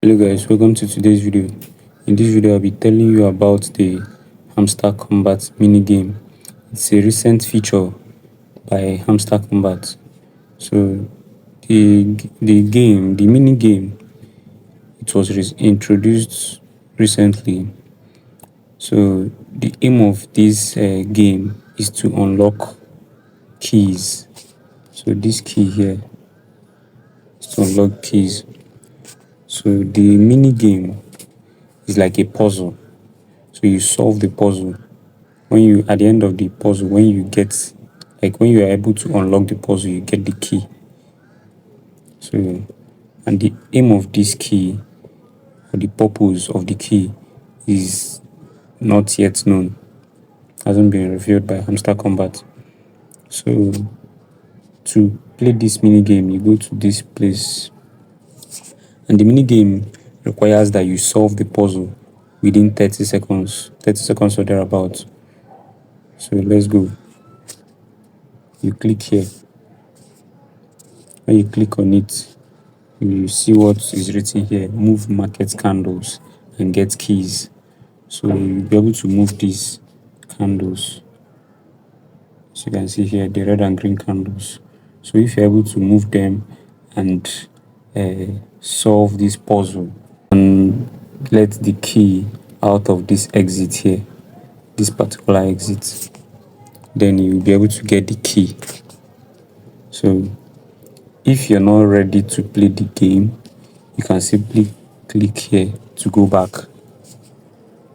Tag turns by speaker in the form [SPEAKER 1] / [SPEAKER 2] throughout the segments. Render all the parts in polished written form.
[SPEAKER 1] Hello guys, welcome to today's video. In this video I'll be telling you about the Hamster Kombat mini game. It's a recent feature by Hamster Kombat. So the mini game, it was introduced recently. So the aim of this game is to unlock keys. So this key here is to unlock keys. So the mini game is like a puzzle. So you solve the puzzle. When you at the end of the puzzle, when you are able to unlock the puzzle, you get the key. So, and the aim of this key, or the purpose of the key, is not yet known. Hasn't been revealed by Hamster Kombat. So to play this mini game, you go to this place, and the mini game requires that you solve the puzzle within 30 seconds or thereabouts. So let's go. You click here. When you click on it, you see what is written here: move market candles and get keys. So you'll be able to move these candles. As you can see here, the red and green candles. So if you're able to move them and solve this puzzle and let the key out of this exit here, this particular exit, then you'll be able to get the key. So if you're not ready to play the game, you can simply click here to go back.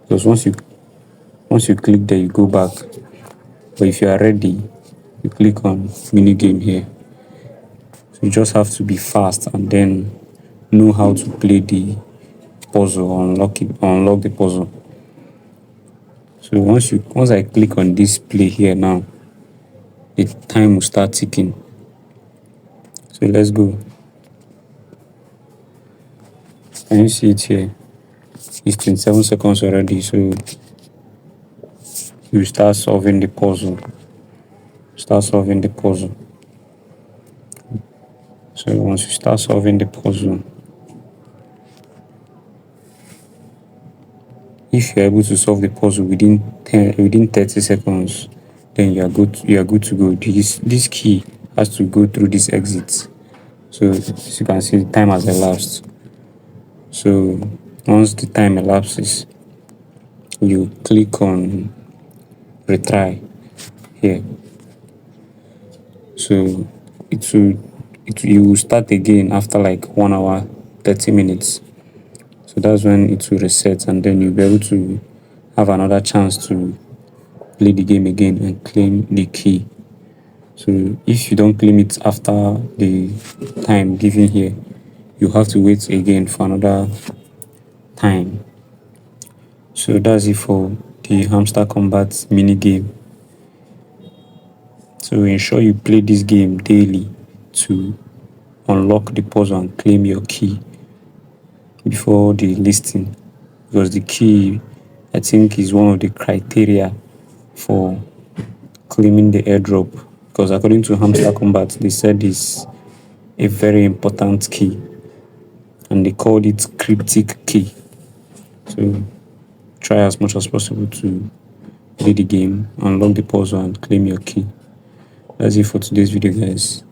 [SPEAKER 1] Because once you click there, you go back. But if you are ready, you click on mini game here. So you just have to be fast and then know how to play the puzzle or unlock the puzzle. So once I click on this play here now, the time will start ticking. So let's go. Can you see it here? It's 27 seconds already, so you start solving the puzzle. So once you start solving the puzzle, if you're able to solve the puzzle within 30 seconds, then you are good to go. This key has to go through this exit. So as you can see, the time has elapsed. So once the time elapses, you click on retry here. So you will start again after like 1 hour 30 minutes. So that's when it will reset, and then you'll be able to have another chance to play the game again and claim the key. So if you don't claim it after the time given here, you have to wait again for another time. So that's it for the Hamster Kombat mini game. So ensure you play this game daily to unlock the puzzle and claim your key before the listing, because the key, I think, is one of the criteria for claiming the airdrop, because according to Hamster Kombat, they said it's a very important key and they called it cryptic key. So try as much as possible to play the game, unlock the puzzle and claim your key. That's it for today's video, guys.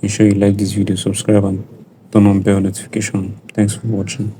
[SPEAKER 1] Ensure you like this video, subscribe and turn on bell notification. Thanks for watching.